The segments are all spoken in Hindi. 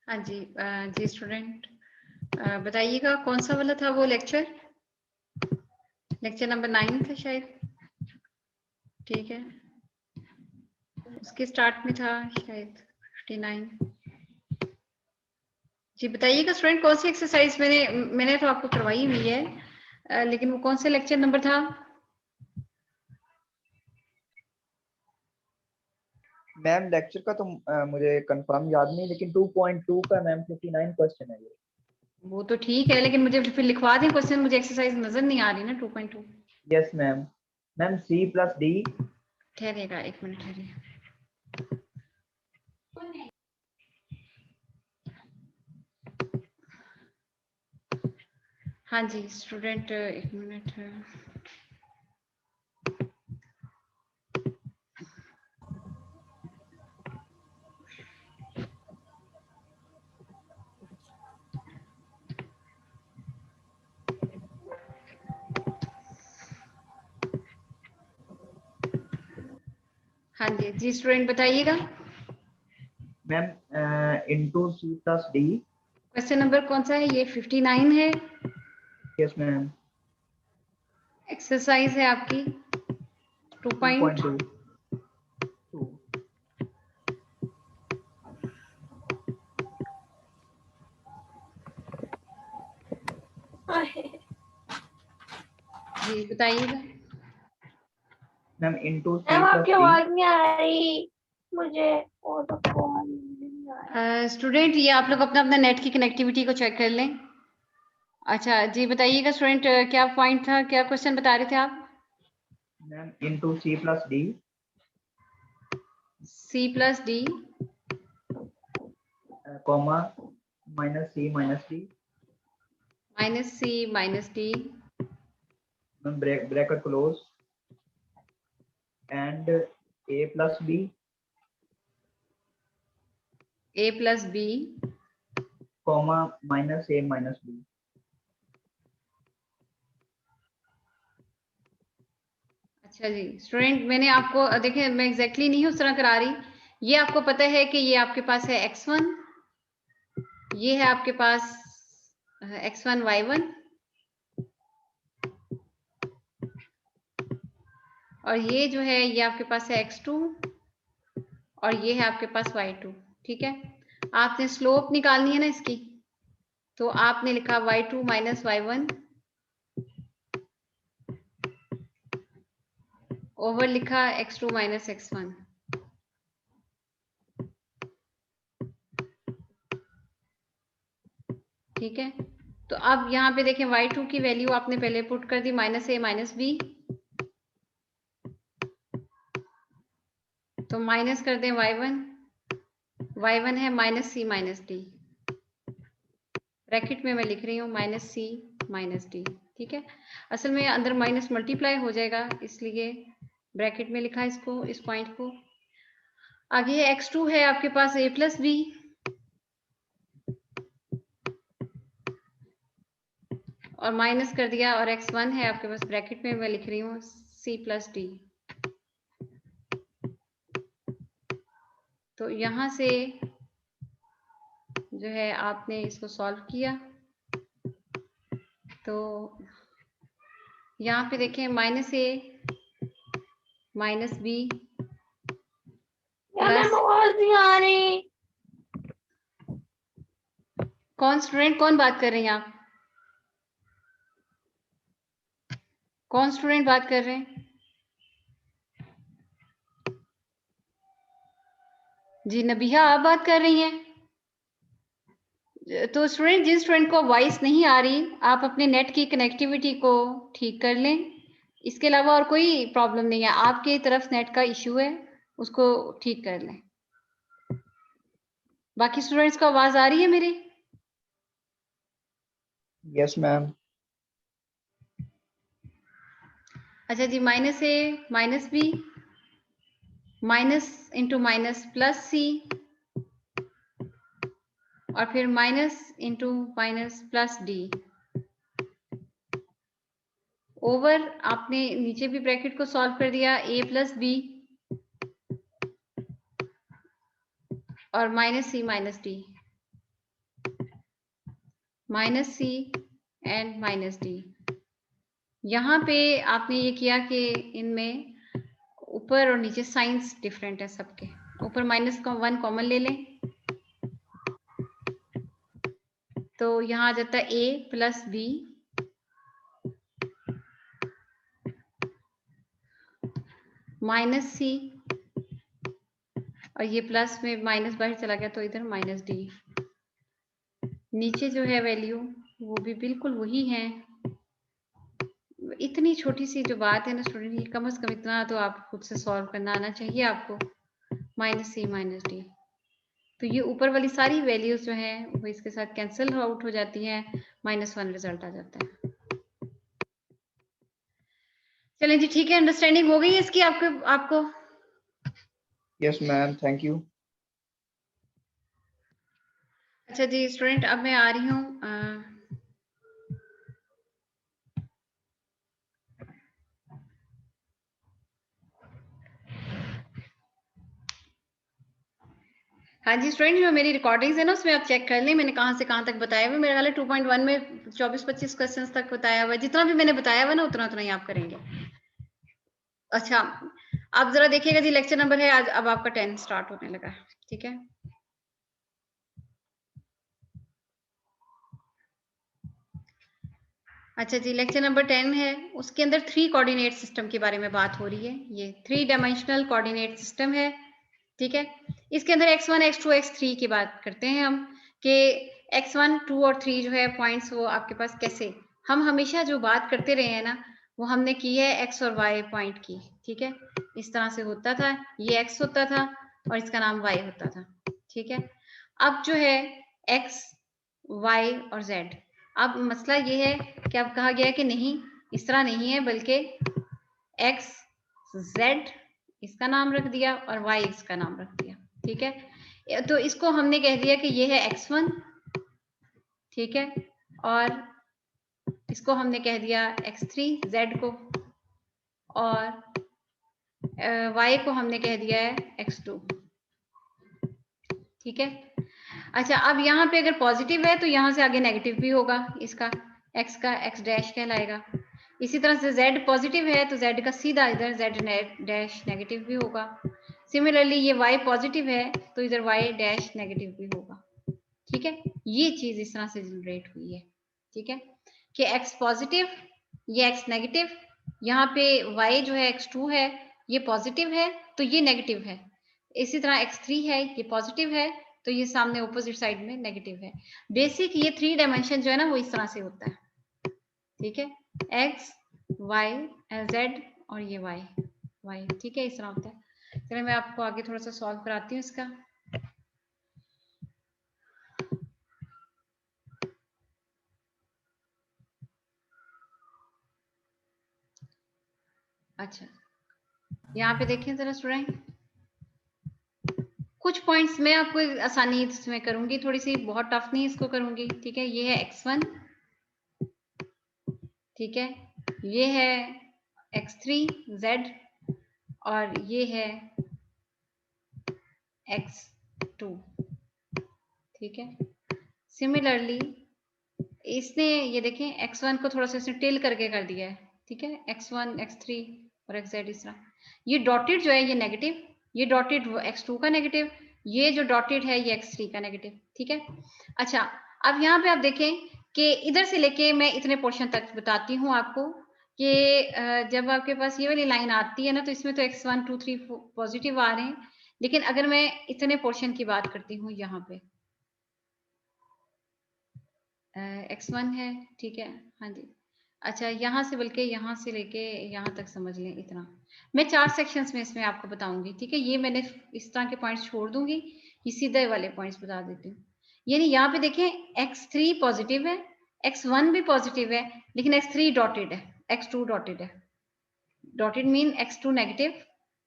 हाँ जी जी स्टूडेंट बताइएगा कौन सा वाला था वो लेक्चर नंबर 9 था शायद। ठीक है, उसके स्टार्ट में था शायद 59। जी बताइएगा स्टूडेंट कौन सी एक्सरसाइज मैंने तो आपको करवाई हुई है लेकिन वो कौन से लेक्चर नंबर था? मैम लेक्चर का तो मुझे कंफर्म याद नहीं, लेकिन 2.2 का मैम 59 क्वेश्चन है ये। वो तो ठीक है लेकिन मुझे फिर लिखवा दें क्वेश्चन, मुझे एक्सरसाइज नजर नहीं आ रही ना 2.2। Yes ma'am. Ma'am C+D। ठहरिएगा एक मिनट ठहरिए। हाँ जी स्टूडेंट एक मिनट। हाँ जी जी स्टूडेंट बताइएगा। Ma'am into C+D। Question number कौन सा है ये? 59 है। Yes ma'am. एक्सरसाइज है आपकी 2.2। 2.2। जी बताइएगा। मैम इनटू मैम आपकी C+D। आवाज नहीं आ रही मुझे। वो तो फोन नहीं आ रहा। स्टूडेंट ये आप लोग अपना अपना नेट की कनेक्टिविटी को चेक कर लें। अच्छा जी बताइएगा स्टूडेंट क्या पॉइंट था, क्या क्वेश्चन बता रहे थे आप? Ma'am into C+D। C+D comma -C-D। -C-D ma'am bracket close and A+B A+B comma -A-B। अच्छा जी स्टूडेंट मैंने आपको देखिए मैं एग्जैक्टली नहीं उस तरह करा रही। ये आपको पता है कि ये आपके पास है x1, ये है आपके पास x1 y1 और ये जो है ये आपके पास है x2 और ये है आपके पास y2। ठीक है, आपने स्लोप निकालनी है ना इसकी, तो आपने लिखा y2 - y1 ओवर लिखा x2 - x1। ठीक है, तो अब यहाँ पे देखें y2 की वैल्यू आपने पहले पुट कर दी -a -b, तो माइनस कर दें y1 है -c -d, ब्रैकेट में मैं लिख रही हूँ -c -d। ठीक है, असल में अंदर माइनस मल्टीप्लाई हो जाएगा इसलिए ब्रैकेट में लिखा इसको, इस पॉइंट को। आगे x2 है आपके पास a+b और माइनस कर दिया, और x1 है आपके पास ब्रैकेट में मैं लिख रही हूँ c+d। तो यहां से जो है आपने इसको सॉल्व किया तो यहाँ पे देखें -a -b मैम प्लस आवाज नहीं आ रही। कौन स्टूडेंट कौन बात कर रहे हैं आप? कौन स्टूडेंट बात कर रहे हैं? जी नबिहा आप बात कर रही हैं? तो स्टूडेंट जिन स्टूडेंट को वॉइस नहीं आ रही आप अपने नेट की कनेक्टिविटी को ठीक कर लें, इसके अलावा और कोई प्रॉब्लम नहीं है। आपके तरफ नेट का इश्यू है, उसको ठीक कर लें। बाकी स्टूडेंट्स को आवाज आ रही है मेरी? Yes ma'am. अच्छा जी, -a -b minus into minus plus c और फिर minus into minus plus d over आपने नीचे भी ब्रैकेट को सॉल्व कर दिया a+b और -c -d। Minus C and minus D. यहाँ पे आपने ये किया कि इनमें ऊपर और नीचे साइंस डिफरेंट है सबके। ऊपर -1 कॉमन ले लें तो यहाँ आ जाता है a प्लस बी माइनस सी, और ये प्लस में माइनस बाहर चला गया तो इधर माइनस डी। नीचे जो है वैल्यू वो भी बिल्कुल वही है। इतनी छोटी सी जो बात है ना स्टूडेंट, ये कम से कम इतना तो आप खुद से सॉल्व करना आना चाहिए आपको। माइनस सी माइनस डी, तो ये ऊपर वाली सारी वैल्यूज जो है वो इसके साथ कैंसिल आउट हो जाती है, -1 रिजल्ट आ जाता है। चलें जी, ठीक है, अंडरस्टैंडिंग हो गई है इसकी आपको? Yes ma'am, thank you. अच्छा जी स्टूडेंट, अब मैं आ रही हूँ हाँ जी स्टूडेंट, जो मेरी रिकॉर्डिंग्स है ना उसमें आप चेक कर लें मैंने कहाँ से कहाँ तक बताया हुआ। मेरे ख्याल है 2.1 में 24-25 क्वेश्चंस तक बताया हुआ है। जितना भी मैंने बताया हुआ ना उतना उतना ही आप करेंगे। अच्छा, आप जरा देखिएगा जी, लेक्चर नंबर है आज, अब आपका 10 स्टार्ट होने लगा है, ठीक है। अच्छा जी, लेक्चर नंबर 10 है, उसके अंदर 3 कोऑर्डिनेट सिस्टम के बारे में बात हो रही है। ये 3 डायमेंशनल कोऑर्डिनेट सिस्टम है, ठीक है। इसके अंदर x1, x2, x3 की बात करते हैं हम कि x1, 2 और 3 जो है पॉइंट्स वो आपके पास कैसे, हम हमेशा जो बात करते रहे हैं ना वो हमने की है x और y पॉइंट की, ठीक है। इस तरह से होता था, ये x होता था और इसका नाम y होता था, ठीक है। अब जो है x, y और z, अब मसला ये है कि अब कहा गया कि नहीं, इस तरह नहीं है, बल्कि x, z इसका नाम रख दिया और y इसका नाम रख दिया, ठीक है। तो इसको हमने कह दिया कि ये है x1, ठीक है, और इसको हमने कह दिया x3 z को, और y को हमने कह दिया है x2, ठीक है। अच्छा, अब यहाँ पे अगर पॉजिटिव है तो यहाँ से आगे नेगेटिव भी होगा, इसका x का x डैश कहलाएगा। इसी तरह से z पॉजिटिव है तो z का सीधा इधर z डैश नेगेटिव भी होगा। सिमिलरली ये y पॉजिटिव है तो इधर y डैश नेगेटिव भी होगा, ठीक है। ये चीज इस तरह से जनरेट हुई है, ठीक है, कि x पॉजिटिव, ये x नेगेटिव, यहाँ पे y जो है x2 है ये पॉजिटिव है तो ये नेगेटिव है। इसी तरह x3 है, ये पॉजिटिव है तो ये सामने ऑपोजिट साइड में नेगेटिव है। बेसिक ये 3 डायमेंशन जो है ना वो इस तरह से होता है, ठीक है। x, y, z और ये y, ठीक है, इस तरह होता है। चलिए मैं आपको आगे थोड़ा सा सॉल्व कराती हूँ इसका। अच्छा, यहाँ पे देखें जरा स्टूडेंट, कुछ पॉइंट्स मैं आपको आसानी इसमें करूंगी, थोड़ी सी बहुत टफ नहीं इसको करूंगी, ठीक है। ये है x1, ठीक है, ये है x3 z और ये है x2, ठीक है। सिमिलरली इसने ये देखें x1 को थोड़ा सा इसने टिल करके कर दिया है, ठीक है, x1, x3 और xz इस तरह। ये डॉटेड जो है ये नेगेटिव, ये डॉटेड x2 का नेगेटिव, ये जो डॉटेड है ये x3 का नेगेटिव, ठीक है। अच्छा, अब यहाँ पे आप देखें कि इधर से लेके मैं इतने पोर्शन तक बताती हूँ आपको कि जब आपके पास ये वाली लाइन आती है ना तो इसमें तो x1, 2, 3 पॉजिटिव आ रहे हैं, लेकिन अगर मैं इतने पोर्शन की बात करती हूँ यहाँ पे x1 है, ठीक है, हाँ जी। अच्छा, यहाँ से बल्कि यहाँ से लेके यहाँ तक समझ लें, इतना मैं 4 सेक्शंस में इसमें आपको बताऊंगी, ठीक है। ये मैंने इस तरह के पॉइंट्स छोड़ दूंगी, ये सीधे वाले पॉइंट्स बता देती हूँ। यानी यहाँ पे देखें x3 पॉजिटिव है, x1 भी पॉजिटिव है, लेकिन x3 डॉटेड है, x2 डॉटेड है। Dotted mean x2 negative,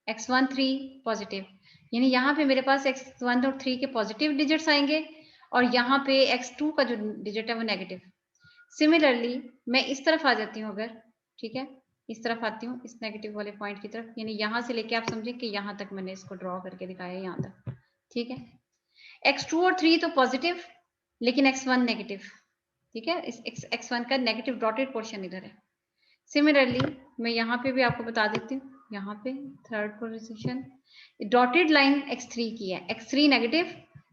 x1 3 positive, यानी यहाँ पे मेरे पास x1 और 3 के पॉजिटिव डिजिट्स आएंगे और यहाँ पे x2 का जो डिजिट है वो नेगेटिव। सिमिलरली मैं इस तरफ आ जाती हूँ अगर, ठीक है, इस तरफ आती हूँ इस नेगेटिव वाले पॉइंट की तरफ, यानी यहाँ से लेके आप समझें कि यहाँ तक मैंने इसको ड्रॉ करके दिखाया है, यहाँ तक, ठीक है। x2 और 3 तो पॉजिटिव लेकिन x1 नेगेटिव, ठीक है, इस x1 का नेगेटिव डॉटेड पोर्शन इधर है। सिमिलरली मैं यहाँ पे भी आपको बता देती हूँ, यहाँ पे third position dotted line x3 की है, x3 नेगेटिव,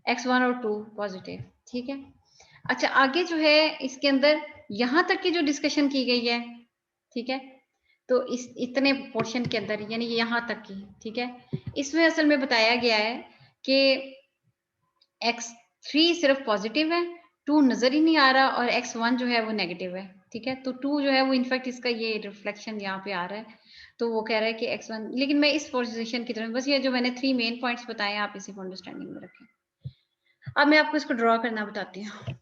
x1 और 2 पॉजिटिव। ठीक है, अच्छा आगे जो है इसके अंदर यहाँ तक की जो डिस्कशन की गई है, ठीक है, तो इस इतने पोर्शन के अंदर यानी यहाँ तक की, ठीक है, इसमें असल में बताया गया है कि x3 सिर्फ पॉजिटिव है, 2 नजर ही नहीं आ रहा, और x1 जो है वो नेगेटिव है। ठीक है, तो 2 जो है वो इनफैक्ट इसका ये रिफ्लेक्शन यहाँ पे आ रहा है, तो वो कह रहा है कि x1, लेकिन मैं इस पोजीशन की तरफ, बस ये जो मैंने 3 मेन पॉइंट्स बताए आप इसी को अंडरस्टैंडिंग में रखें। अब मैं आपको इसको ड्रॉ करना बताती हूँ।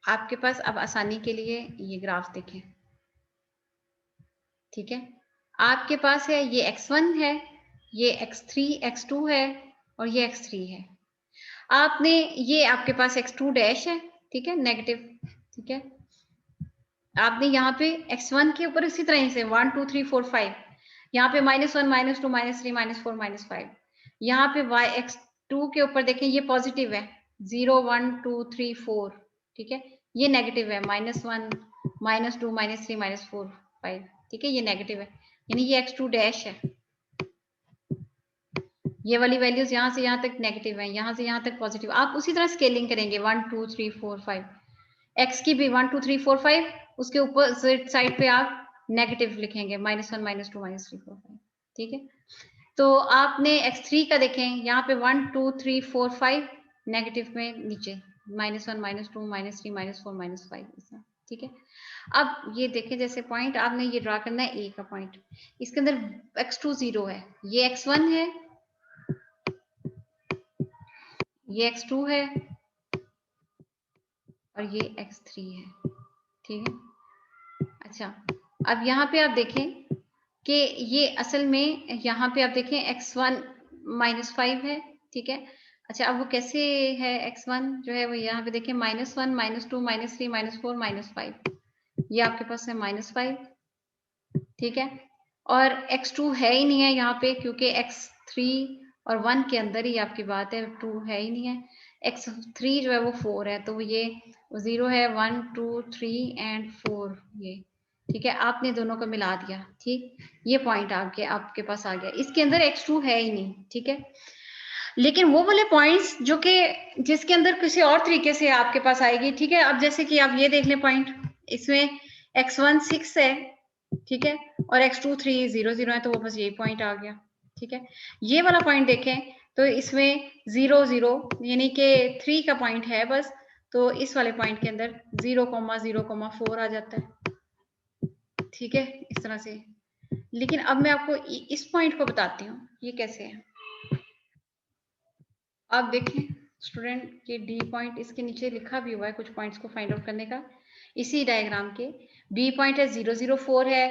आपके पास अब आसानी के लिए ये ग्राफ देखें, ठीक है, आपके पास है ये x1 है, ये x3 x2 है, और ये x3 है। आपने ये आपके पास x2 डैश है, ठीक है, नेगेटिव, ठीक है, आपने यहाँ पे x1 के ऊपर इसी तरह से 1 2 3 4 5, यहाँ पे -1 -2 -3 -4 -5, यहाँ पे x2 के ऊपर देखें ये पॉजिटिव है 0 1 2 3 4, ठीक है, ये नेगेटिव है -1 -2 -3 -4 5, ठीक है, ये नेगेटिव है, यानी ये x2 डैश है। ये वाली वैल्यूज यहाँ से यहाँ तक नेगेटिव है, यहाँ से यहाँ तक पॉजिटिव। आप उसी तरह स्केलिंग करेंगे 1 2 3 4 5, x की भी 1 2 3 4 5, उसके ऊपर साइड पे आप नेगेटिव लिखेंगे -1 -2 -3 4 5, ठीक है। तो आपने x3 का देखें, यहाँ पे 1 2 3 4 5 नेगेटिव में नीचे -1 -2 -3 -4 -5, ठीक है। अब ये देखें जैसे पॉइंट आपने ये ड्रा करना है, ए का पॉइंट, इसके अंदर x2 0 है, ये x1 है, ये x2 है, और ये x3 है, ठीक है। अच्छा अब यहाँ पे आप देखें कि ये असल में यहाँ पे आप देखें x1 -5 है, ठीक है। अच्छा अब वो कैसे है, x1 जो है वो यहाँ पे देखें -1 -2 -3 -4 -5, ये आपके पास है -5, ठीक है, और x2 है ही नहीं है यहाँ पे, क्योंकि x3 और 1 के अंदर ही आपकी बात है, 2 है ही नहीं है। x3 जो है वो 4 है, तो ये 0 है, 1 2 3 एंड 4 ये, ठीक है, आपने दोनों को मिला दिया, ठीक, ये पॉइंट आपके पास आ गया, इसके अंदर x2 है ही नहीं, ठीक है। लेकिन वो वाले पॉइंट्स जो कि जिसके अंदर किसी और तरीके से आपके पास आएगी, ठीक है। अब जैसे कि आप ये देख लें पॉइंट, इसमें x1 6 है, ठीक है, और x2 3 0 0 है, तो वो बस यही पॉइंट आ गया, ठीक है। ये वाला पॉइंट देखें तो इसमें 0 0 यानी कि 3 का पॉइंट है बस, तो इस वाले पॉइंट के अंदर 0,0,4 आ जाता है, ठीक है, इस तरह से। लेकिन अब मैं आपको इस पॉइंट को बताती हूँ ये कैसे है। आप देखें स्टूडेंट, ये डी पॉइंट इसके नीचे लिखा भी हुआ है कुछ पॉइंट्स को फाइंड आउट करने का, इसी डायग्राम के बी पॉइंट है 0 0 4 है,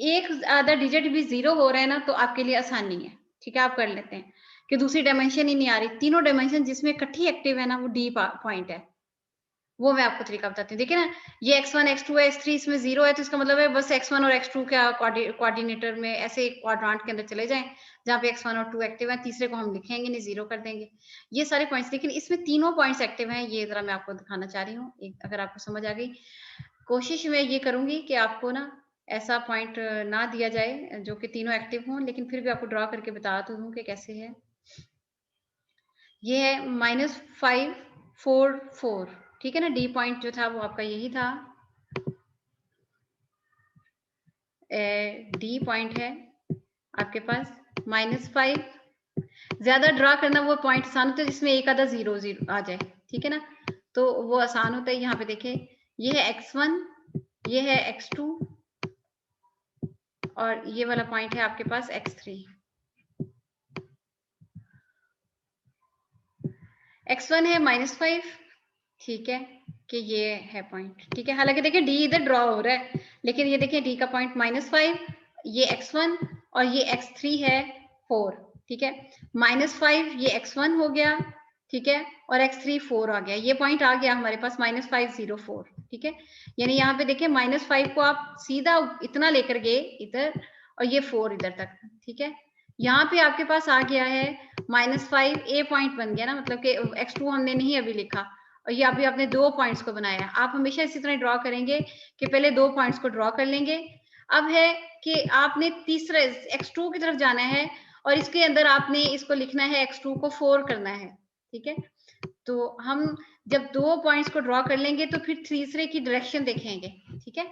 एक आधा डिजिट भी 0 हो रहा है ना, तो आपके लिए आसान नहीं है, ठीक है, आप कर लेते हैं कि दूसरी डायमेंशन ही नहीं आ रही, तीनों डायमेंशन जिसमें इकट्ठी एक्टिव है ना वो डी पॉइंट है, वो मैं आपको तरीका बताती हूँ। देखिए ना, ये x1 x2 है, x3 इसमें 0 है, तो इसका मतलब है बस x1 और x2 का कोऑर्डिनेटर में ऐसे क्वाड्रांट के अंदर चले जाएं जहाँ पे x1 और 2 एक्टिव है, तीसरे को हम लिखेंगे नहीं, 0 कर देंगे, ये सारे पॉइंट्स। लेकिन इसमें तीनों पॉइंट्स एक्टिव हैं, ये जरा मैं आपको दिखाना चाह रही हूँ, अगर आपको समझ आ गई। कोशिश मैं ये करूंगी कि आपको ना ऐसा पॉइंट ना दिया जाए जो कि तीनों एक्टिव हों, लेकिन फिर भी आपको ड्रॉ करके बता तो दूं कि कैसे है। ये है -5 4 4, ठीक है ना, डी पॉइंट जो था वो आपका यही था, डी पॉइंट है आपके पास -5। ज्यादा ड्रा करना वो पॉइंट आसान होता है जिसमें एक आधा 0 0 आ जाए, ठीक है ना, तो वो आसान होता है। यहाँ पे देखें, ये है x1, ये है x2, और ये वाला पॉइंट है आपके पास x3। x1 है -5, ठीक है, कि ये है पॉइंट, ठीक है। हालांकि देखिए डी इधर ड्रॉ हो रहा है, लेकिन ये देखिए डी का पॉइंट -5, ये x1 और ये x3 है 4, ठीक है, -5 ये x1 हो गया, ठीक है, और x3 4 आ गया, ये पॉइंट आ गया हमारे पास -5 0 4, ठीक है। यानी यहाँ पे देखिए -5 को आप सीधा इतना लेकर गए इधर, और ये 4 इधर तक, ठीक है। यहाँ पे आपके पास आ गया है -5 ए पॉइंट बन गया ना, मतलब कि x2 हमने नहीं अभी लिखा और ये अभी आपने 2 पॉइंट्स को बनाया। आप हमेशा इसी तरह ड्रॉ करेंगे कि पहले 2 पॉइंट्स को ड्रॉ कर लेंगे। अब है कि आपने तीसरे x2 की तरफ जाना है और इसके अंदर आपने इसको लिखना है, x2 को 4 करना है, ठीक है। तो हम जब 2 पॉइंट्स को ड्रॉ कर लेंगे तो फिर तीसरे की डायरेक्शन देखेंगे, ठीक है।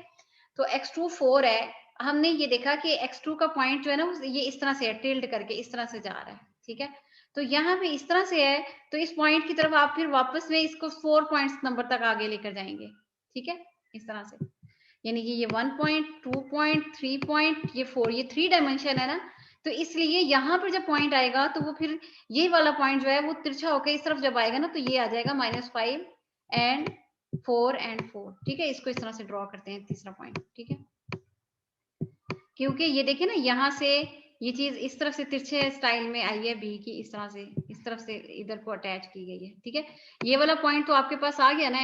तो x2 4 है, हमने ये देखा कि x2 का पॉइंट जो है ना ये इस तरह से है, टिल्ड करके इस तरह से जा रहा है, ठीक है। तो यहाँ पे इस तरह से है, तो इस पॉइंट की तरफ आप फिर वापस में इसको 4 पॉइंट्स नंबर तक आगे लेकर जाएंगे, ठीक है, इस तरह से। यानी कि ये 1 पॉइंट, 2 पॉइंट, 3 पॉइंट, ये 4, ये 3 डायमेंशन है ना, तो इसलिए यहाँ पर जब पॉइंट आएगा तो वो फिर ये वाला पॉइंट जो है वो तिरछा होकर इस तरफ जब आएगा ना, तो ये आ जाएगा -5 एंड 4 एंड 4, ठीक है। इसको इस तरह से ड्रॉ करते हैं तीसरा पॉइंट, ठीक है। क्योंकि ये देखिए ना, यहाँ से ये चीज इस तरफ से तिरछे स्टाइल में आई है बी की, इस तरह से इस तरफ से इधर को अटैच की गई है, ठीक है। ये वाला पॉइंट तो आपके पास आ गया ना,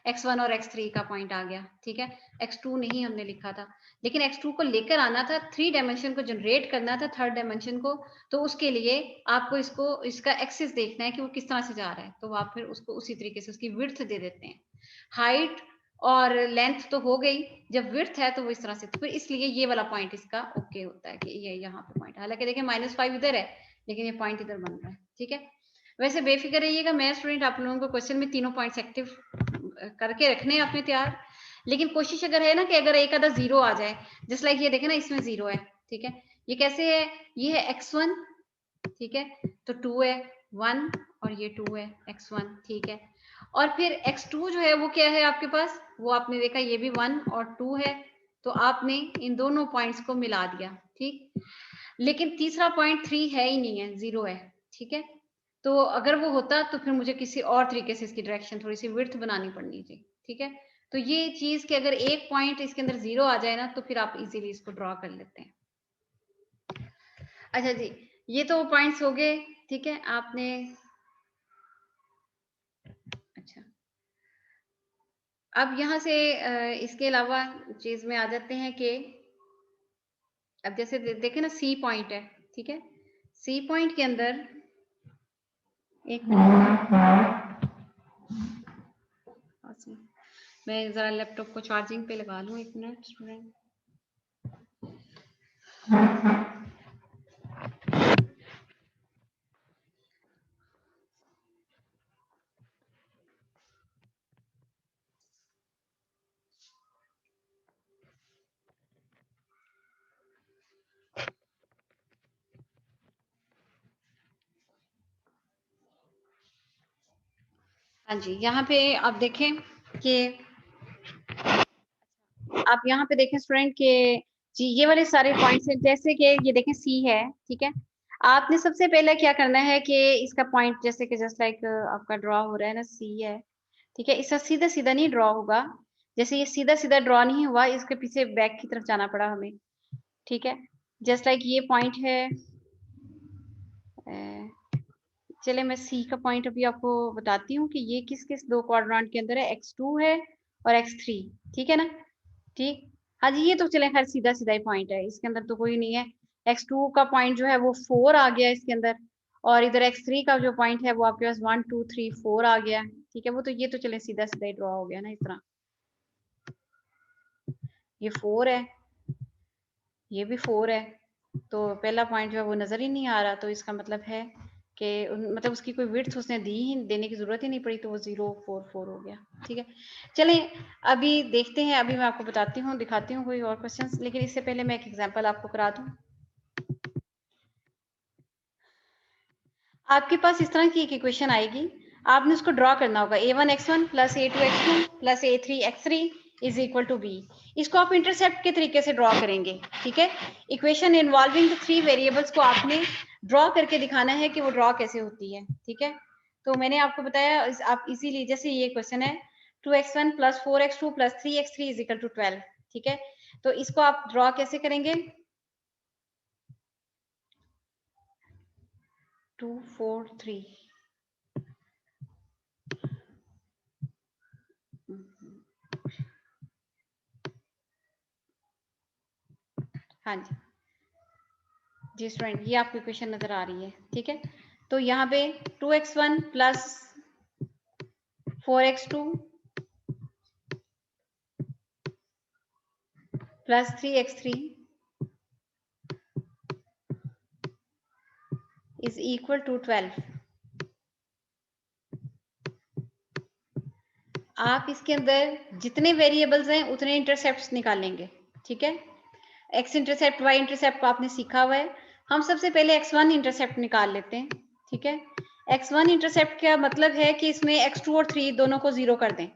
x1 और x3 का पॉइंट आ गया, ठीक है। x2 नहीं हमने लिखा था, लेकिन x2 को लेकर आना था, 3 डायमेंशन को जनरेट करना था, 3rd डायमेंशन को। तो उसके लिए आपको इसका एक्सिस देखना है कि वो किस तरह से जा रहा है, तो आप फिर उसको उसी तरीके से उसकी विड्थ दे देते हैं। हाइट और लेंथ तो हो गई, जब विड्थ है तो वो इस तरह से, तो फिर इसलिए ये वाला पॉइंट इसका ओके होता है कि ये यहाँ पे पॉइंट, हालांकि देखिए -5 इधर है लेकिन ये पॉइंट इधर बन रहा है, ठीक है। वैसे बेफिक्र रहिएगा, मैं स्टूडेंट आप लोगों को क्वेश्चन में तीनों पॉइंट्स एक्टिव करके रखने हैं अपने तैयार, लेकिन कोशिश अगर है ना कि अगर एक आधा 0 आ जाए, जस्ट लाइक ये देखे ना इसमें 0 है, ठीक है। ये कैसे है, ये है x1, ठीक है, तो 2 है 1 और ये 2 है x1, ठीक है। और फिर x2 जो है वो क्या है आपके पास, वो आपने देखा ये भी 1 और 2 है, तो आपने इन दोनों पॉइंट्स को मिला दिया, ठीक। लेकिन तीसरा पॉइंट 3 है ही नहीं है, 0 है, ठीक है। तो अगर वो होता तो फिर मुझे किसी और तरीके से इसकी डायरेक्शन थोड़ी सी विड्थ बनानी पड़नी थी, ठीक है। तो ये चीज कि अगर एक पॉइंट इसके अंदर 0 आ जाए ना, तो फिर आप इजीली इसको ड्रॉ कर लेते हैं। अच्छा जी, ये तो पॉइंट्स हो गए, ठीक है। आपने अच्छा, अब यहाँ से इसके अलावा चीज में आ जाते हैं कि अब जैसे देखें ना, सी पॉइंट है, ठीक है। सी पॉइंट के अंदर एक मिनट, मैं जरा लैपटॉप को चार्जिंग पे लगा लूं, एक मिनट स्टूडेंट। हाँ जी, यहाँ पे आप देखें कि आप यहाँ पे देखें स्टूडेंट के जी, ये वाले सारे पॉइंट्स हैं, जैसे कि ये देखें सी है, ठीक है। आपने सबसे पहले क्या करना है कि इसका पॉइंट जैसे कि जस्ट लाइक आपका ड्रॉ हो रहा है ना, सी है, ठीक है। इसका सीधा सीधा नहीं ड्रॉ होगा, जैसे ये सीधा सीधा ड्रॉ नहीं हुआ, इसके पीछे बैक की तरफ जाना पड़ा हमें, ठीक है। जस्ट लाइक ये पॉइंट है, चले मैं सी का पॉइंट अभी आपको बताती हूँ कि ये किस किस 2 क्वाड्रेंट के अंदर है, x2 है और x3, ठीक है ना, ठीक। हाँ जी, ये तो चले खैर सीधा सीधा ही पॉइंट है, इसके अंदर तो कोई नहीं है। x2 का पॉइंट जो है वो 4 आ गया इसके अंदर, और इधर x3 का जो पॉइंट है वो आपके पास 1 2 3 4 आ गया, ठीक है। वो तो ये तो चले सीधा सीधा ही ड्रॉ हो गया ना इस तरह, ये 4 है, ये भी 4 है, तो पहला पॉइंट जो है वो नजर ही नहीं आ रहा, तो इसका मतलब है कि मतलब उसकी कोई विड्थ उसने देने की जरूरत ही नहीं पड़ी, तो वो 0 4 4 हो गया, ठीक है। चलें अभी देखते हैं, अभी मैं आपको बताती हूँ, दिखाती हूँ कोई और क्वेश्चंस, लेकिन इससे पहले मैं एक एग्जांपल आपको करा दूं। आपके पास इस तरह की एक इक्वेशन आएगी, आपने उसको ड्रॉ करना होगा, a1 x1 plus a2 x2 plus a3 x3 is equal to b। इसको आप इंटरसेप्ट के तरीके से ड्रॉ करेंगे, ठीक है। इक्वेशन इन्वॉल्विंग द 3 वेरिएबल्स को आपने ड्रॉ करके दिखाना है कि वो ड्रॉ कैसे होती है, ठीक है। तो मैंने आपको बताया, आप इजीली, जैसे ये क्वेश्चन है 2x1 plus 4x2 plus 3x3 is equal to 12, ठीक है। तो इसको आप ड्रॉ कैसे करेंगे, 2 4 3, हाँ जी जी स्टूडेंट, ये आपको इक्वेशन नजर आ रही है, ठीक है। तो यहाँ पे 2x1 plus 4x2 plus 3x3 is equal to 12। आप इसके अंदर जितने वेरिएबल्स हैं उतने इंटरसेप्ट्स निकालेंगे, ठीक है। एक्स इंटरसेप्ट, वाई इंटरसेप्ट आपने सीखा हुआ है। हम सबसे पहले x1 इंटरसेप्ट निकाल लेते हैं, ठीक है। x1 इंटरसेप्ट का मतलब है कि इसमें x2 और 3 दोनों को 0 कर दें,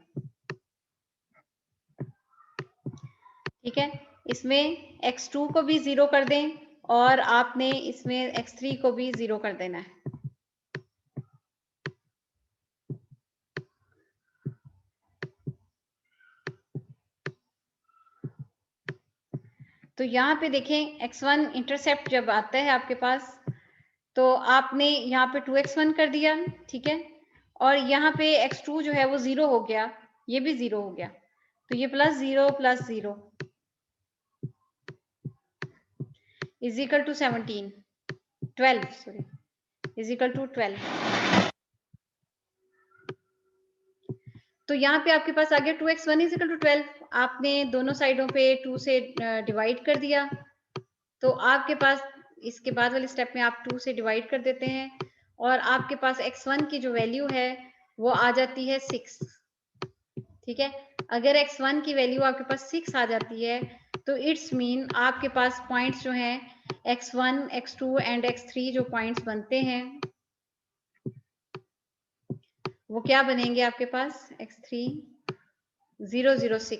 ठीक है। इसमें x2 को भी 0 कर दें और आपने इसमें x3 को भी 0 कर देना है। तो यहाँ पे देखें x1 इंटरसेप्ट जब आता है आपके पास तो आपने यहाँ पे 2x1 कर दिया, ठीक है। और यहाँ पे x2 जो है वो 0 हो गया, ये भी 0 हो गया, तो ये plus 0 is equal to 12 sorry is equal to 12। तो यहाँ पे आपके पास आ गया 2x1 इज इक्वल टू 12। आपने दोनों साइडों पे 2 से डिवाइड कर दिया, तो आपके पास इसके बाद वाले स्टेप में आप 2 से डिवाइड कर देते हैं और आपके पास x1 की जो वैल्यू है वो आ जाती है 6, ठीक है। अगर x1 की वैल्यू आपके पास 6 आ जाती है तो इट्स मीन आपके पास पॉइंट्स जो हैं x1, x2 एंड x3 जो पॉइंट्स बनते हैं वो क्या बनेंगे आपके पास x3 0 0 6,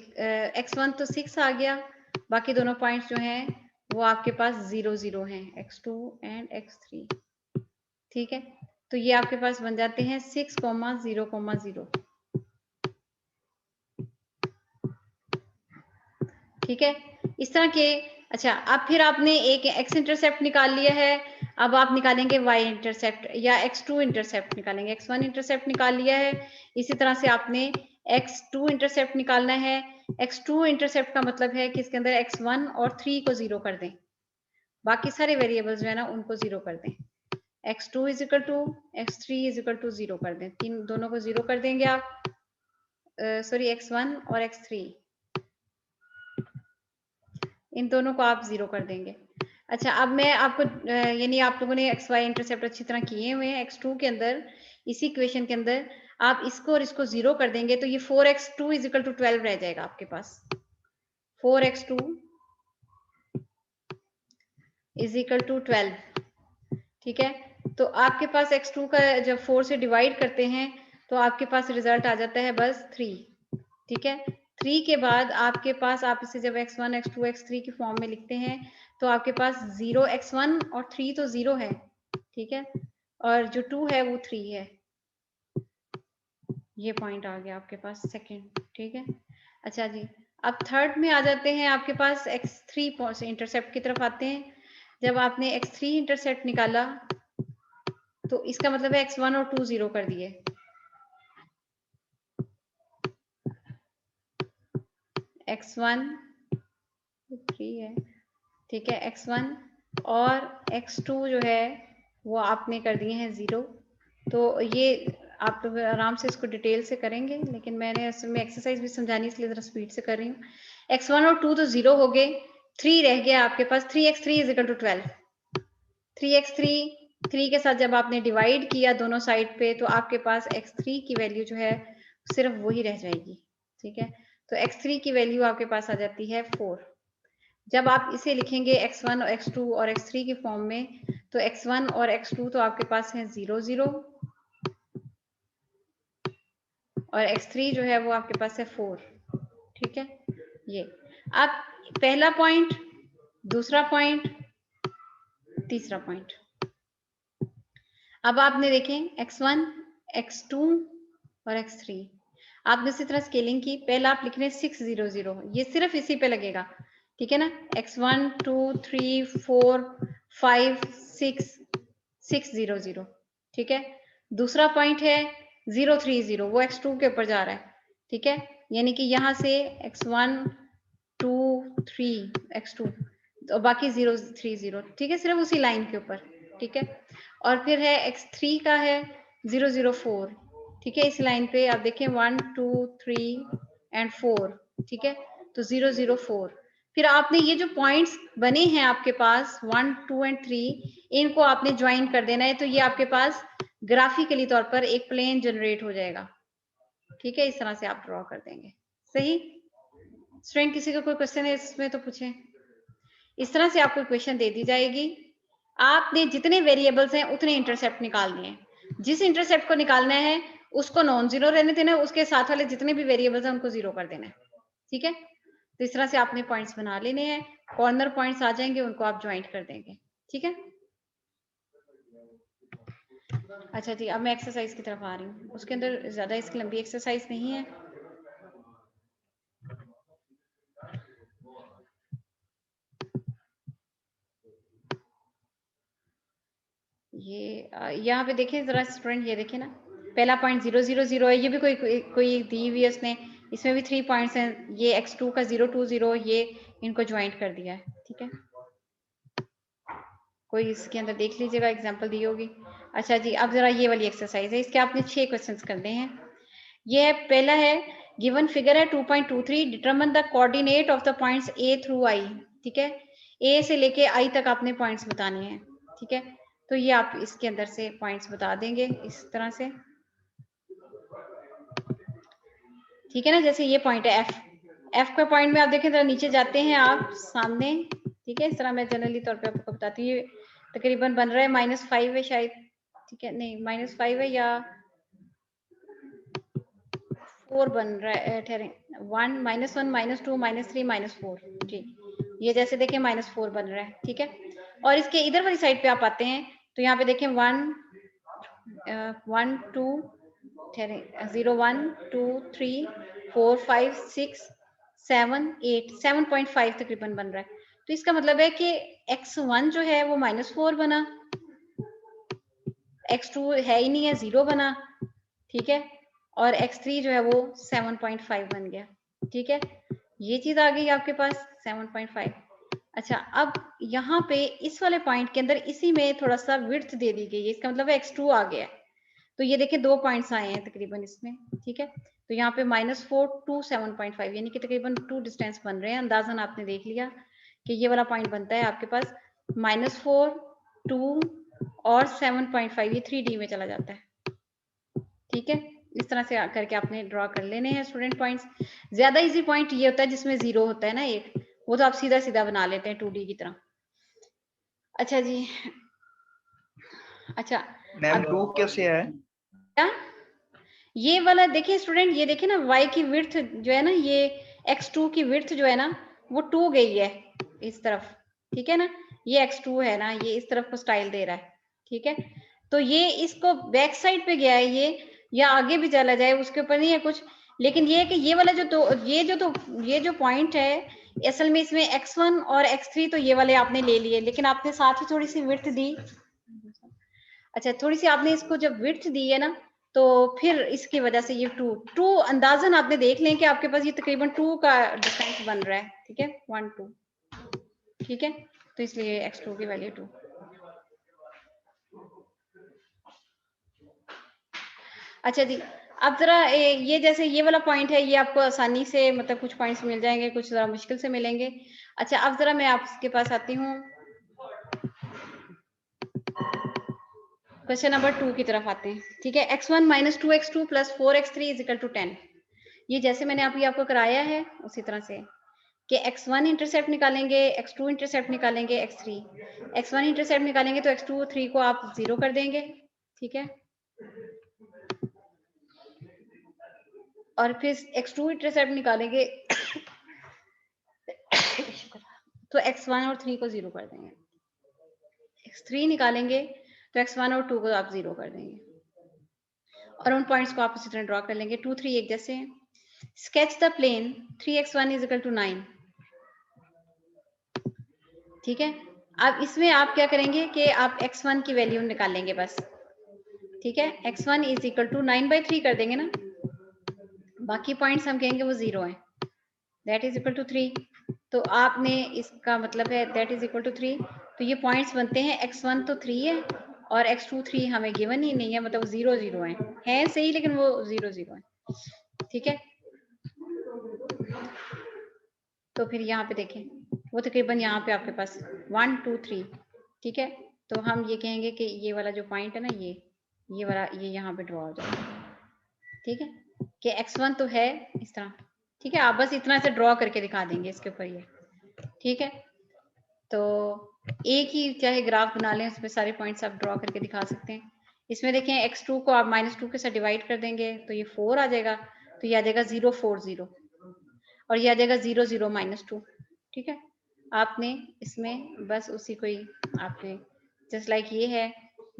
x1 तो 6 आ गया, बाकी दोनों पॉइंट्स जो हैं वो आपके पास 0 0 हैं, x2 एंड x3, ठीक है। तो ये आपके पास बन जाते हैं 6, 0, 0, ठीक है। इस तरह के अच्छा, अब फिर आपने एक x इंटरसेप्ट निकाल लिया है, अब आप निकालेंगे y इंटरसेप्ट या x2 इंटरसेप्ट निकालेंगे। x1 इंटरसेप्ट निकाल लिया है, इसी तरह से आपने x2 इंटरसेप्ट निकालना है। x2 इंटरसेप्ट का मतलब है कि इसके अंदर x1 और 3 को 0 कर दें, बाकी सारे वेरिएबल्स जो है ना उनको 0 कर दें। x2 is equal to x3 is equal to 0 कर दें, तीन दोनों को 0 कर देंगे आप, सॉरी x1 और x3 इन दोनों को आप 0 कर देंगे। अच्छा, अब मैं आपको यानी आप लोगों ने एक्स वाई इंटरसेप्ट अच्छी तरह किए हुए हैं। x2 के अंदर इसी इक्वेशन के अंदर आप इसको और इसको 0 कर देंगे तो ये 4x2 इज इक्वल टू 12 रह जाएगा आपके पास। 4x2 इज इक्वल टू 12, ठीक है। तो आपके पास x2 का जब 4 से डिवाइड करते हैं तो आपके पास रिजल्ट आ जाता है बस 3, ठीक है। 3 के बाद आपके पास आप इसे जब x1, x2, x3 की फॉर्म में लिखते हैं तो आपके पास 0 x1 और 3 तो 0 है, ठीक है, और जो 2 है वो 3 है। ये पॉइंट आ गया आपके पास सेकंड, ठीक है। अच्छा जी, अब थर्ड में आ जाते हैं, आपके पास x3 से इंटरसेप्ट की तरफ आते हैं। जब आपने x3 इंटरसेप्ट निकाला तो इसका मतलब है x1 और 2 0 कर दिए, x1 3 है, ठीक है, x1 और x2 जो है वो आपने कर दिए हैं 0। तो ये आप लोग आराम से इसको डिटेल से करेंगे, लेकिन मैंने असल में एक्सरसाइज भी समझानी इसलिए जरा स्पीड से कर रही हूँ। x1 और 2 तो 0 हो गए, 3 रह गया आपके पास, 3x3 is equal to 12। 3x3 3 के साथ जब आपने डिवाइड किया दोनों साइड पे तो आपके पास x3 की वैल्यू जो है सिर्फ वही रह जाएगी, ठीक है। तो x3 की वैल्यू आपके पास आ जाती है 4। जब आप इसे लिखेंगे x1 और x2 और x3 की फॉर्म में तो x1 और x2 तो आपके पास है 0 0 और x3 जो है वो आपके पास है 4, ठीक है। ये अब पहला पॉइंट, दूसरा पॉइंट, तीसरा पॉइंट। अब आपने देखें x1, x2 और x3 आपने इसी तरह स्केलिंग की। पहला आप लिख रहे हैं 6 0 0, ये सिर्फ इसी पे लगेगा, ठीक है ना। x1 2 3 4 5 6 6 0 0, ठीक है। दूसरा पॉइंट है 0 3 0, वो x2 के ऊपर जा रहा है, ठीक है। यानी कि यहाँ से x1 2 3 x2 और बाकी 0 3 0, ठीक है, सिर्फ उसी लाइन के ऊपर, ठीक है। और फिर है x3 का है 004, ठीक है। इस लाइन पे आप देखें 1 2 3 एंड 4, ठीक है, तो 004। फिर आपने ये जो पॉइंट्स बने हैं आपके पास 1 2 एंड 3, इनको आपने ज्वाइन कर देना है, तो ये आपके पास ग्राफिकली तौर पर एक प्लेन जनरेट हो जाएगा, ठीक है। इस तरह से आप ड्रॉ कर देंगे। सही स्टूडेंट, किसी का कोई क्वेश्चन है इसमें तो पूछें। इस तरह से आपको इक्वेशन दे दी जाएगी, आपने जितने वेरिएबल्स हैं उतने इंटरसेप्ट निकालने हैं, जिस इंटरसेप्ट को निकालना है उसको नॉन जीरो रहने देना है, उसके साथ वाले जितने भी वेरिएबल्स हैं उनको जीरो कर देना है, ठीक है। तो इस तरह से आपने पॉइंट्स बना लेने हैं, कॉर्नर पॉइंट्स आ जाएंगे, उनको आप ज्वाइंट कर देंगे, ठीक है। अच्छा जी, अब मैं एक्सरसाइज की तरफ आ रही हूँ, उसके अंदर ज्यादा इसकी लंबी एक्सरसाइज नहीं है। ये यहाँ पे देखें जरा स्टूडेंट, ये देखें ना, पहला पॉइंट 0 0 0 है, ये भी कोई दी हुई है उसने, इसमें भी 3 पॉइंट्स हैं, ये x2 का 0 2 0, ये इनको ज्वाइंट कर दिया है, ठीक है। कोई इसके अंदर देख लीजिएगा, एग्जांपल दी होगी। अच्छा जी, अब जरा ये वाली एक्सरसाइज है, इसके आपने 6 क्वेश्चंस करने हैं। ये पहला है, गिवन फिगर है 2.23, determine the coordinate of the points a through i, ठीक है। a से लेके i तक आपने पॉइंट्स बताने हैं, ठीक है। तो ये आप इसके अंदर से पॉइंट्स बता देंगे इस तरह से, ठीक है ना। जैसे ये पॉइंट है f के पॉइंट में आप देखें, जरा नीचे जाते हैं आप सामने, ठीक है। इस तरह मैं जनरली तौर पे आपको बताती हूँ। ये तकरीबन बन रहा है -5 है शायद, ठीक है, नहीं -5 है या 4 बन रहा है, ठहरें, 1 -1 -2 -3 -4, जी, ये जैसे देखें -4 बन रहा है, ठीक है। और इसके इधर वाली साइड पे आप आते हैं तो यहाँ पे देखें 1 2 ठहरें 0 1 2 3 4 5 6 7 8 7.5 तकरीबन बन रहा है। तो इसका मतलब है कि x1 जो है वो -4 बना, x2 है ही नहीं है, 0 बना, ठीक है, और x3 जो है वो 7.5 बन गया, ठीक है। ये चीज आ गई आपके पास 7.5। अच्छा, अब यहाँ पे इस वाले पॉइंट के अंदर इसी में थोड़ा सा विड्थ दे दी गई है, इसका मतलब है x2 आ गया है। तो ये देखिए 2 पॉइंट्स आए हैं तकरीबन इसमें, ठीक है। तो यहाँ पे -4 to 7.5 यानी कि तकरीबन 2 डिस्टेंस बन रहे हैं। अंदाजन आपने देख लिया कि ये वाला पॉइंट बनता है आपके पास -4 2 और 7.5, ये 3D में चला जाता है, ठीक है। इस तरह से करके आपने ड्रॉ कर लेने हैं स्टूडेंट पॉइंट्स। ज्यादा इजी पॉइंट ये होता है जिसमें 0 होता है ना एक, वो तो आप सीधा सीधा बना लेते हैं 2D की तरह। अच्छा जी, अच्छा मैम 2 कैसे है? क्या ये वाला देखिए स्टूडेंट, ये देखिए ना y की विड्थ जो है ना, ये x2 की विड्थ जो है ना वो 2 गई है इस तरफ, ठीक है ना। ये x2 है ना, ये इस तरफ को स्टाइल दे रहा है, ठीक है। तो ये इसको बैक साइड पे गया है ये, या आगे भी चला जाए उसके ऊपर नहीं है कुछ, लेकिन ये है कि ये वाला ये जो पॉइंट है असल में इसमें x1 और x3 तो ये वाले आपने ले लिए, लेकिन आपने साथ ही थोड़ी सी विड्थ दी। अच्छा, थोड़ी सी आपने इसको जब विड्थ दी है ना, तो फिर इसकी वजह से ये 2 अंदाजन आपने देख लें कि आपके पास ये तकरीबन 2 का डिस्टेंस बन रहा है, ठीक है, 1 2, ठीक है। तो इसलिए x2 की वैल्यू 2। अच्छा जी, अब जरा ये जैसे ये वाला पॉइंट है, ये आपको आसानी से मतलब कुछ पॉइंट्स मिल जाएंगे, कुछ जरा मुश्किल से मिलेंगे। अच्छा, अब जरा मैं आपके पास आती हूँ, क्वेश्चन नंबर 2 की तरफ आते हैं, ठीक है। x1 - 2x2 + 4x3 = 10। ये जैसे मैंने अभी आपको कराया है उसी तरह से कि x1 इंटरसेप्ट निकालेंगे, x2 इंटरसेप्ट निकालेंगे, x1 इंटरसेप्ट निकालेंगे तो x2 3 को आप 0 कर देंगे, ठीक है। और फिर x2 इंटरसेप्ट निकालेंगे तो x1 और 3 को 0 कर देंगे, x3 निकालेंगे तो x1 और 2 को आप 0 कर देंगे, और उन पॉइंट्स को आप उसी तरह ड्रॉ कर लेंगे। 2 3 एक जैसे हैं। स्केच द प्लेन 3x1 = 9, ठीक है। अब इसमें आप क्या करेंगे कि आप x1 की वैल्यू निकालेंगे बस, ठीक है। x1 = 9/3 कर देंगे ना, बाकी पॉइंट्स हम कहेंगे वो 0 है, दैट इज इक्वल टू 3। तो आपने इसका मतलब है दैट इज इक्वल टू 3, तो ये पॉइंट्स बनते हैं x1 तो 3 है और x2 3 हमें गिवन ही नहीं है, मतलब 0 0 है सही लेकिन वो 0 0 है। ठीक है, तो फिर यहाँ पे देखें वो तकरीबन यहाँ पे आपके पास 1 2 3। ठीक है, तो हम ये कहेंगे कि ये वाला जो पॉइंट है ना, ये वाला ये यहाँ पे ड्रॉ हो जाएगा। ठीक है, कि x1 तो है इस तरह। ठीक है, आप बस इतना से ड्रॉ करके दिखा देंगे इसके ऊपर ये। ठीक है, तो एक ही चाहे ग्राफ बना लें, उसमें सारे पॉइंट्स आप ड्रॉ करके दिखा सकते हैं। इसमें देखें x2 को आप -2 के साथ डिवाइड कर देंगे तो ये 4 आ जाएगा, तो ये आ जाएगा 0 4 0 और ये आ जाएगा 0 0 -2। ठीक है, आपने इसमें बस उसी को ही आपने जस्ट लाइक ये है,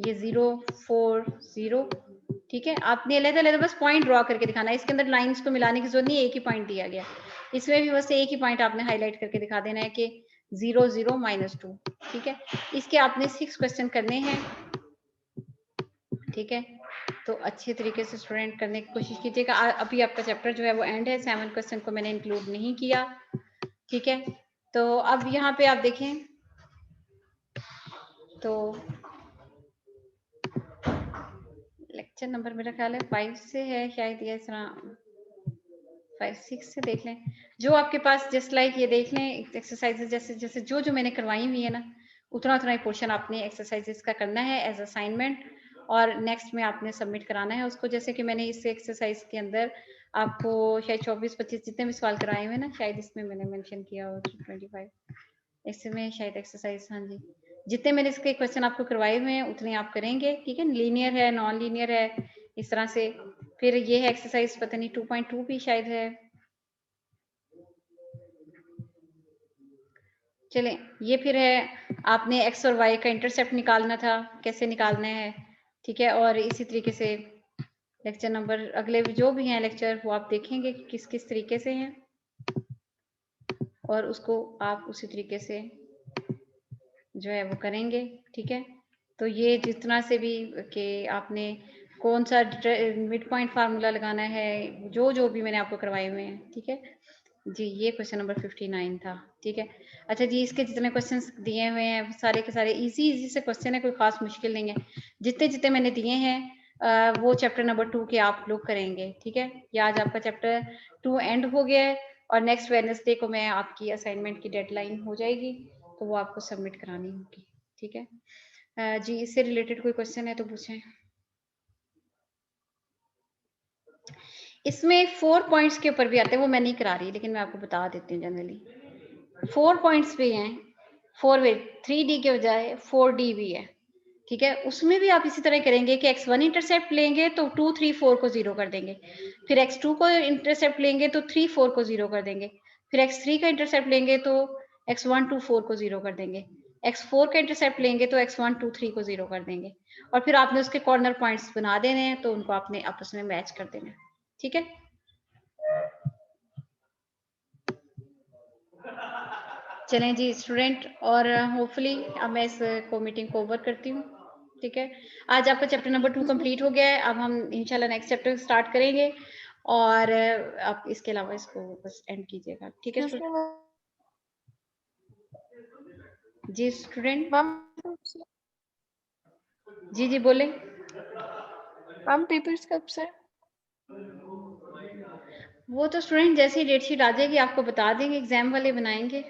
ये 0 4 0। ठीक है, आपने अलग-अलग बस पॉइंट ड्रॉ करके दिखाना है, इसके अंदर लाइंस को मिलाने की जरूरत नहीं, एक ही पॉइंट दिया गया। इसमें भी बस एक ही पॉइंट आपने हाईलाइट करके दिखा देना है कि 0 0 -2। ठीक है, इसके आपने 6 क्वेश्चन करने हैं। ठीक है, तो अच्छे तरीके से स्टूडेंट करने की कोशिश कीजिएगा। अभी आपका चैप्टर जो है वो एंड है, 7 क्वेश्चन को मैंने इंक्लूड नहीं किया। ठीक है, तो अब यहाँ पे आप देखें तो लेक्चर नंबर मेरा ख्याल है 5 से है शायद, या इस तरह 5 6 से देख लें जो आपके पास, जस्ट लाइक ये देख लें एक्सरसाइजेस जैसे जैसे जो मैंने करवाई हुई है ना, उतना उतना ही पोर्शन आपने एक्सरसाइजेस का करना है एज असाइनमेंट, और नेक्स्ट में आपने सबमिट कराना है उसको। जैसे कि मैंने इस एक्सरसाइज के अंदर आपको शायद 24 25 जितने भी सवाल कराए हुए ना, शायद इसमें मैंने मेंशन किया हो 25 इसमें शायद एक्सरसाइज, हाँ जी, जितने मैंने इसके क्वेश्चन आपको करवाए हुए हैं उतने आप करेंगे। ठीक है, लीनियर है नॉन लीनियर है इस तरह से। फिर ये है एक्सरसाइज पता नहीं 2.2 भी शायद है। चलें, ये फिर है आपने एक्स और वाई का इंटरसेप्ट निकालना था, कैसे निकालना है। ठीक है, और इसी तरीके से लेक्चर नंबर अगले जो भी हैं लेक्चर वो आप देखेंगे कि किस किस तरीके से हैं, और उसको आप उसी तरीके से जो है वो करेंगे। ठीक है, तो ये जितना से भी कि आपने कौन सा मिड पॉइंट फार्मूला लगाना है, जो भी मैंने आपको करवाए हुए हैं। ठीक है जी, ये क्वेश्चन नंबर 59 था। ठीक है, अच्छा जी, इसके जितने क्वेश्चंस दिए हुए हैं सारे के सारे इजी से क्वेश्चन है, कोई खास मुश्किल नहीं है। जितने जितने मैंने दिए हैं वो चैप्टर नंबर 2 के आप लोग करेंगे। ठीक है, ये आज आपका चैप्टर 2 एंड हो गया है, और नेक्स्ट वेडनेसडे को मैं आपकी असाइनमेंट की डेडलाइन हो जाएगी, तो वो आपको सबमिट करानी होगी। ठीक है जी, इससे रिलेटेड कोई क्वेश्चन है तो पूछें। इसमें 4 पॉइंट्स के ऊपर भी आते हैं, वो मैं नहीं करा रही लेकिन मैं आपको बता देती हूँ। जनरली 4 पॉइंट्स भी हैं, 4 वे 3D के बजाय 4D भी है। ठीक है, उसमें भी आप इसी तरह करेंगे कि x1 इंटरसेप्ट लेंगे तो 2 3 4 को 0 कर देंगे, फिर x2 को इंटरसेप्ट लेंगे तो 3 4 को 0 कर देंगे, फिर x3 का इंटरसेप्ट लेंगे तो x1 2 4 को 0 कर देंगे, x4 का इंटरसेप्ट लेंगे तो x1 2 3 को 0 कर देंगे, और फिर आपने उसके कॉर्नर पॉइंट्स बना देने हैं, तो उनको आपने आपस में मैच कर देना है। ठीक है, चलें जी स्टूडेंट, और होपफुली अब मैं इस को मीटिंग को ओवर करती हूँ। ठीक है, आज आपका चैप्टर नंबर 2 कंप्लीट हो गया है। अब हम इंशाल्लाह नेक्स्ट चैप्टर स्टार्ट करेंगे, और आप इसके अलावा इसको बस एंड कीजिएगा। ठीक है जी स्टूडेंट, जी जी बोले। मैम पेपर्स कब से? वो तो स्टूडेंट जैसे ही डेट शीट आ जाएगी आपको बता देंगे, एग्जाम वाले बनाएंगे।